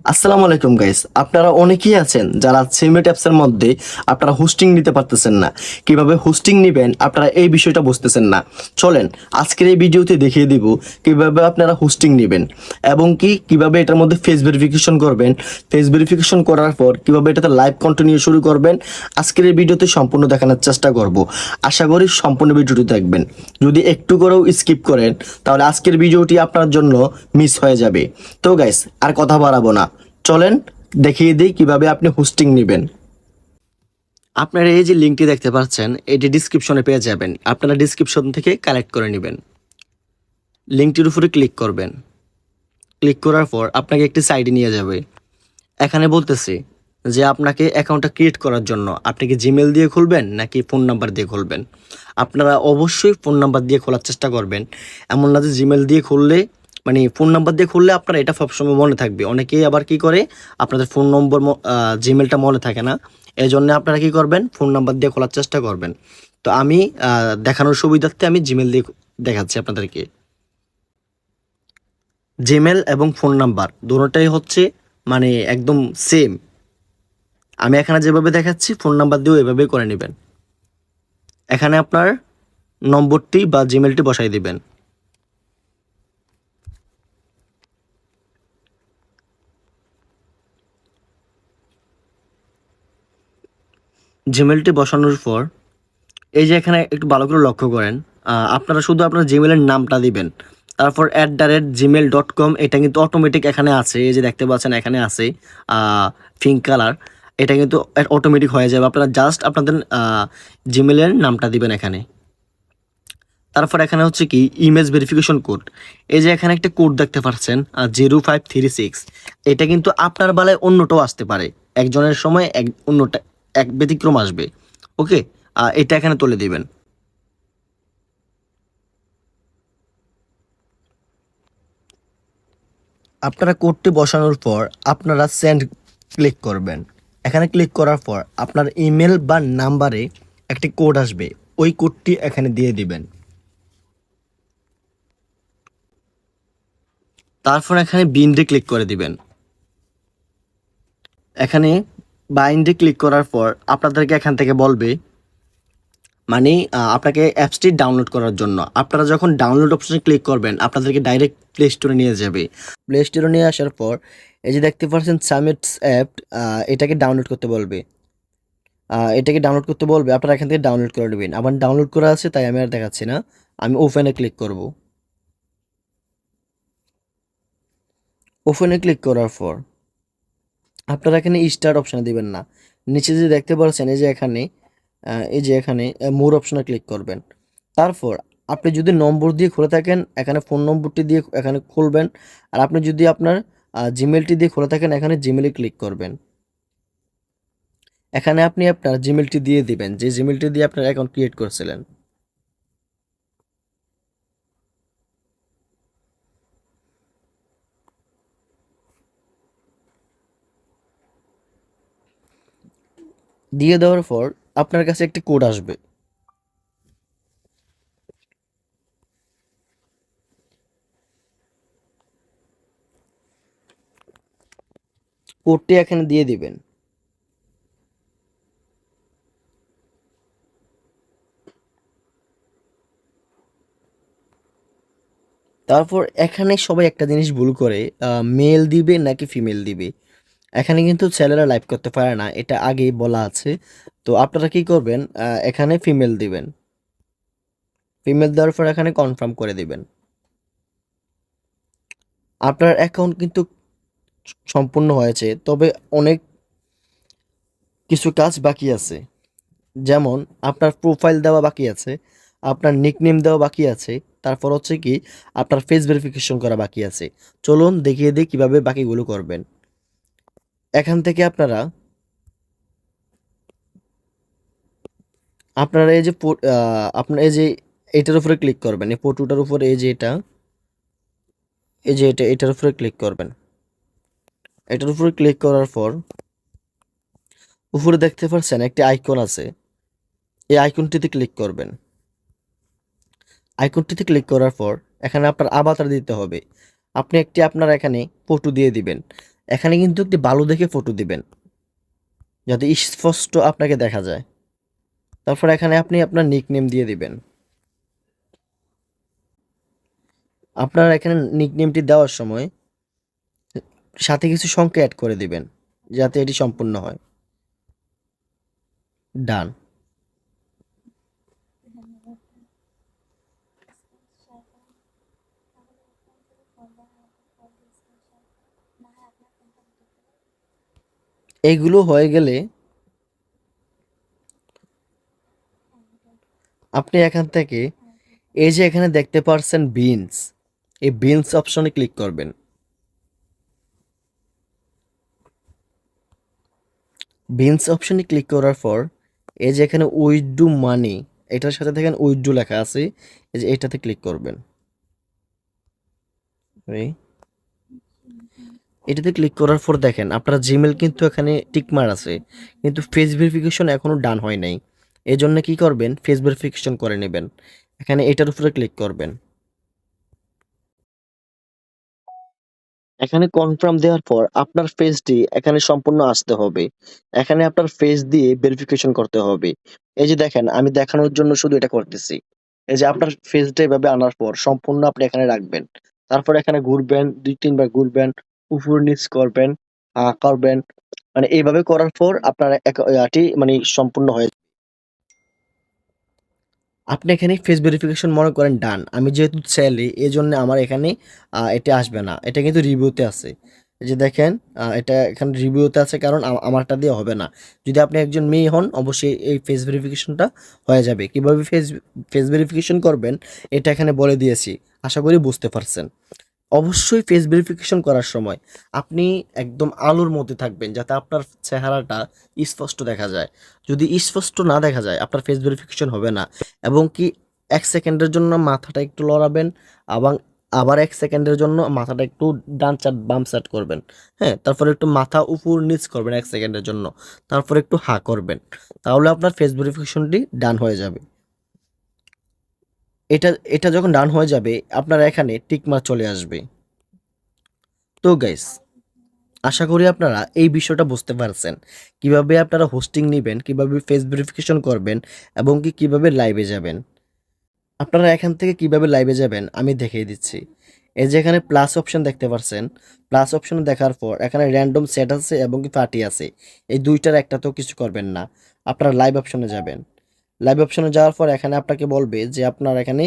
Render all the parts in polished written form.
আসসালামু আলাইকুম গাইস, আপনারা অনেকেই আছেন যারা সিমেট অ্যাপসের মধ্যে আপনারা হোস্টিং নিতে পারতেছেন না। কিভাবে হোস্টিং নেবেন আপনারা এই বিষয়টা বুঝতেছেন না। চলেন আজকের এই ভিডিওতে দেখিয়ে দিব কিভাবে আপনারা হোস্টিং নেবেন এবং কিভাবে এটার মধ্যে ফেস ভেরিফিকেশন করবেন। ফেস ভেরিফিকেশন করার পর কিভাবে এটাতে লাইভ কন্টিনিউ শুরু করবেন, আজকের এই ভিডিওতে সম্পূর্ণ দেখানোর চেষ্টা করব। আশা করি সম্পূর্ণ ভিডিওটি দেখবেন। যদি একটু করেও স্কিপ করেন তাহলে আজকের ভিডিওটি আপনার জন্য মিস হয়ে যাবে। তো গাইস আর কথা বাড়াবো না, চলেন দেখিয়ে দিই কিভাবে আপনি হোস্টিং নেবেন। আপনারা এই যে লিঙ্কটি দেখতে পাচ্ছেন এটি ডিসক্রিপশনে পেয়ে যাবেন, আপনারা ডিসক্রিপশন থেকে কালেক্ট করে নেবেন। লিঙ্কটির উপরে ক্লিক করবেন। ক্লিক করার পর আপনাকে একটি সাইটে নিয়ে যাবে। এখানে বলতেছে যে আপনাকে অ্যাকাউন্টটা ক্রিয়েট করার জন্য আপনি কি জিমেল দিয়ে খুলবেন নাকি ফোন নাম্বার দিয়ে খুলবেন। আপনারা অবশ্যই ফোন নাম্বার দিয়ে খোলার চেষ্টা করবেন। এমন না যে জিমেল দিয়ে খুললে, মানে ফোন নাম্বার দিয়ে খুললে আপনার এটা সবসময় মনে থাকবে। অনেকেই আবার কি করে, আপনাদের ফোন নম্বর জিমেলটা মনে থাকে না, এই জন্য আপনারা কি করবেন, ফোন নাম্বার দিয়ে খোলার চেষ্টা করবেন। তো আমি দেখানোর সুবিধার্থে আমি জিমেল দিয়ে দেখাচ্ছি আপনাদেরকে। জিমেল এবং ফোন নাম্বার দুটোটাই হচ্ছে মানে একদম সেম। আমি এখানে যেভাবে দেখাচ্ছি ফোন নাম্বার দিয়েও এভাবেই করে নেবেন। এখানে আপনার নম্বরটি বা জিমেলটি বসাই দিবেন। জিমেলটি বসানোর পর এই যে এখানে একটু ভালো করে লক্ষ্য করেন, আপনারা শুধু আপনার জিমেলের নামটা দিবেন। তারপর @gmail.com এটা কিন্তু অটোমেটিক এখানে আছে, এই যে দেখতে পাচ্ছেন এখানে আছে পিঙ্ক কালার। এটা কিন্তু অটোমেটিক হয়ে যাবে, আপনারা জাস্ট আপনাদের জিমেলের নামটা দিবেন এখানে। তারপর এখানে হচ্ছে কি ইমেজ ভেরিফিকেশন কোড। এই যে এখানে একটা কোড দেখতে পাচ্ছেন 0536, এটা কিন্তু আপনার বেলায় অন্যটাও আসতে পারে, একজনের সময় অন্যটা এক ব্যতিক্রম আসবে। ওকে, এটা এখানে তুলে দিবেন। আপনারা কোডটি বসানোর পর আপনারা সেন্ড ক্লিক করবেন। এখানে ক্লিক করার পর আপনার ইমেল বা নাম্বারে একটি কোড আসবে, ওই কোডটি এখানে দিয়ে দিবেন। তারপর এখানে বিন্ডে ক্লিক করে দিবেন। এখানে বাইন্ডে ক্লিক করার পর আপনাদেরকে এখান থেকে বলবে মানে আপনাকে অ্যাপসটি ডাউনলোড করার জন্য। আপনারা যখন ডাউনলোড অপশনে ক্লিক করবেন আপনাদেরকে ডাইরেক্ট প্লে স্টোরে নিয়ে যাবে। প্লে স্টোরে নিয়ে আসার পর এই যে দেখতে পাচ্ছেন সামিটস অ্যাপ, এটাকে ডাউনলোড করতে বলবে। আপনারা এখান থেকে ডাউনলোড করে নেবেন। আমার ডাউনলোড করা আছে তাই আমি আর দেখাচ্ছি না, আমি ওপেনে ক্লিক করব। ওপেনে ক্লিক করার পর আপনারা এখানে স্টার্ট অপশানে দিবেন না, নিচে যে দেখতে পাচ্ছেন এই যে এখানে মোর অপশনে ক্লিক করবেন। তারপর আপনি যদি নম্বর দিয়ে খুলে থাকেন এখানে ফোন নম্বরটি দিয়ে এখানে খুলবেন, আর আপনি যদি আপনার জিমেলটি দিয়ে খুলে থাকেন এখানে জিমেলে ক্লিক করবেন। এখানে আপনি আপনার জিমেলটি দিয়ে দিবেন, যে জিমেলটি দিয়ে আপনার অ্যাকাউন্ট ক্রিয়েট করছিলেন। দিয়ে দেওয়ার পর আপনার কাছে একটি কোড আসবে। কোডটি এখানে দিয়ে দিবেন। তারপর এখানে সবাই একটা জিনিস ভুল করে, মেল দিবে নাকি ফিমেল দিবে। এখানে কিন্তু ছেলেরা লাইভ করতে পারে না, এটা আগেই বলা আছে। তো আপনারা কি করবেন, এখানে ফিমেল দিবেন। ফিমেল দেওয়ার পর এখানে কনফার্ম করে দিবেন। আপনার অ্যাকাউন্ট কিন্তু সম্পূর্ণ হয়েছে, তবে অনেক কিছু কাজ বাকি আছে। যেমন আপনার প্রোফাইল দেওয়া বাকি আছে, আপনার নিকনেম দেওয়া বাকি আছে, তারপর হচ্ছে কি আপনার ফেস ভেরিফিকেশন করা বাকি আছে। চলুন দেখিয়ে দিই কীভাবে বাকিগুলো করবেন। এখান থেকে আপনারা আপনারা এই যে আপনার এই যে এটার উপরে ক্লিক করবেন, এই ফটোটার উপরে এই যে এটার উপরে ক্লিক করবেন। এটার উপরে ক্লিক করার পর উপরে দেখতে পাচ্ছেন একটি আইকন আছে, এই আইকনটিতে ক্লিক করবেন। আইকনটিতে ক্লিক করার পর এখানে আপনার আভাতার দিতে হবে। আপনি একটি আপনার এখানে ফটো দিয়ে দিবেন। এখানে কিন্তু একটি ভালো দেখে ফটো দিবেন যাতে স্পষ্ট আপনাকে দেখা যায়। তারপর এখানে আপনি আপনার নিকনেম দিয়ে দিবেন। আপনার এখানে নিকনেমটি দেওয়ার সময় সাথে কিছু সংখ্যা অ্যাড করে দিবেন যাতে এটি সম্পূর্ণ হয়। ডান। এইগুলো হয়ে গেলে আপনি এখান থেকে এই যে এখানে দেখতে পারছেন বিনস, এই বিনস অপশনে ক্লিক করবেন। বিনস অপশনে ক্লিক করার পর এই যে এখানে উইথড্রু মানি, এটার সাথে দেখেন উইথড্রু লেখা আছে, এই যে এটাতে ক্লিক করবেন। এটাতে ক্লিক করার পর দেখেন আপনার জিমেল কিন্তু এখানে টিকমার আছে, কিন্তু ফেস ভেরিফিকেশন এখনো ডান হয় নাই। এই জন্য কি করবেন, ফেস ভেরিফিকেশন করে নেবেন। এখানে এটার উপরে ক্লিক করবেন। এখানে কনফার্ম দেওয়ার পর আপনার ফেসটি এখানে সম্পূর্ণ আসতে হবে। এখানে আপনার ফেস দিয়ে ভেরিফিকেশন করতে হবে। এই যে দেখেন আমি দেখানোর জন্য শুধু এটা করতেছি। এই যে আপনার ফেসটা এভাবে আনার পর সম্পূর্ণ আপনি এখানে রাখবেন। তারপর এখানে ঘুরবেন, ২-৩ বার ঘুরবেন, উপর নিচ করবেন, করবেন। মানে এইভাবে করার পর আপনার ইয়াটি মানে সম্পূর্ণ হয়ে যাবে। আপনি এখানে ফেস ভেরিফিকেশন মনে করেন ডান। আমি যেহেতু ছেলে এজন্য আমার এখানে এটা আসবে না। এটা কিন্তু রিভিউতে আছে। এই যে দেখেন এটা এখানে রিভিউতে আছে কারণ আমারটা দিয়ে হবে না। যদি আপনি একজন মেয়ে হন অবশ্যই এই ফেস ভেরিফিকেশনটা হয়ে যাবে। কিভাবে ফেস ভেরিফিকেশন করবেন এটা এখানে বলে দিয়েছি। আশা করি বুঝতে পারছেন। অবশ্যই ফেস ভেরিফিকেশন করার সময় আপনি একদম আলোর মধ্যে থাকবেন যাতে আপনার চেহারাটা স্পষ্ট দেখা যায়। যদি স্পষ্ট না দেখা যায় আপনার ফেস ভেরিফিকেশন হবে না। এবং কি ১ সেকেন্ডের জন্য মাথাটা একটু লড়াবেন, এবং আবার ১ সেকেন্ডের জন্য মাথাটা একটু ডান সাইড বাম সাইড করবেন। হ্যাঁ? তারপরে একটু মাথা উপর নিচ করবেন ১ সেকেন্ডের জন্য। তারপরে একটু হা করবেন। তাহলে আপনার ফেস ভেরিফিকেশনটি ডান হয়ে যাবে। এটা এটা যখন ডান হয়ে যাবে আপনার এখানে টিক মার্ক চলে আসবে। তো গাইস, আশা করি আপনারা এই বিষয়টা বুঝতে পারছেন। কিভাবে আপনারা হোস্টিং নিবেন, কিভাবে ফেস ভেরিফিকেশন করবেন এবং কিভাবে লাইভে যাবেন। আপনারা এখান থেকে কিভাবে লাইভে যাবেন আমি দেখিয়ে দিচ্ছি। এই যে এখানে প্লাস অপশন দেখতে পাচ্ছেন, প্লাস অপশন দেখার পর এখানে র্যান্ডম সেট আছে এবং পার্টি আছে। এই দুইটার একটাতেও কিছু করবেন না। আপনারা লাইভ অপশনে যাবেন। লাইভ অপশনে যাওয়ার পর এখানে আপনাকে বলবে যে আপনার এখানে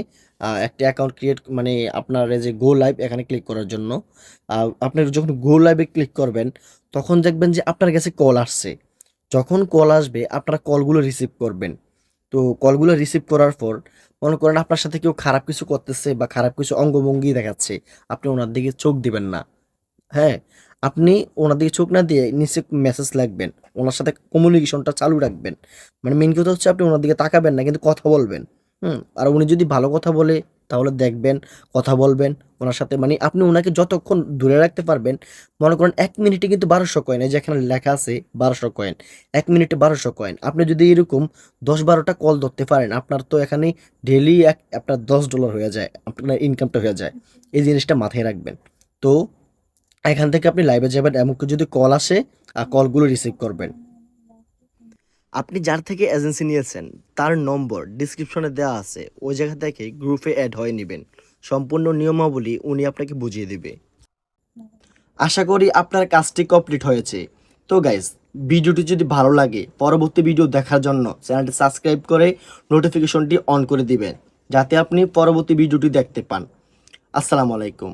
একটা অ্যাকাউন্ট ক্রিয়েট, মানে আপনার এই যে গো লাইভ এখানে ক্লিক করার জন্য আপনি যখন গো লাইভে ক্লিক করবেন তখন দেখবেন যে আপনার কাছে কল আসছে। যখন কল আসবে আপনারা কলগুলো রিসিভ করবেন। তো কলগুলো রিসিভ করার পর মনে করেন আপনার সাথে কেউ খারাপ কিছু করতেছে বা খারাপ কিছু অঙ্গভঙ্গি দেখাচ্ছে, আপনি ওনার দিকে চোখ দিবেন না। হ্যাঁ? আপনি ওনার দিকে চোখ না দিয়ে নিচে মেসেজ লিখবেন। ওনার সাথে কমিউনিকেশনটা চালু রাখবেন। মানে মেইন কথা হচ্ছে আপনি ওনার দিকে তাকাবেন না কিন্তু কথা বলবেন। আর উনি যদি ভালো কথা বলে তাহলে দেখবেন, কথা বলবেন ওনার সাথে, মানে আপনি ওনাকে যতক্ষণ দূরে রাখতে পারবেন। মনে করেন ১ মিনিটে কিন্তু ১২০০ কয়েন, এই যে এখানে লেখা আছে ১২০০ কয়েন। ১ মিনিটে ১২০০ কয়েন। আপনি যদি এরকম ১০-১২টা কল ধরতে পারেন আপনার তো এখানে ডেইলি আপনার $১০ হয়ে যায়। আপনার ইনকামটা হয়ে যায়। এই জিনিসটা মাথায় রাখবেন। তো এখান থেকে আপনি লাইভে যাবেন, এমনকি যদি কল আসে কলগুলো রিসিভ করবেন। আপনি যার থেকে এজেন্সি নিয়েছেন তার নম্বর ডিসক্রিপশনে দেওয়া আছে, ওই জায়গা থেকে গ্রুপে অ্যাড হয়ে নেবেন। সম্পূর্ণ নিয়মাবলী উনি আপনাকে বুঝিয়ে দিবে। আশা করি আপনার কাজটি কমপ্লিট হয়েছে। তো গাইজ, ভিডিওটি যদি ভালো লাগে পরবর্তী ভিডিও দেখার জন্য চ্যানেলটি সাবস্ক্রাইব করে নোটিফিকেশনটি অন করে দিবেন যাতে আপনি পরবর্তী ভিডিওটি দেখতে পান। আসসালামু আলাইকুম।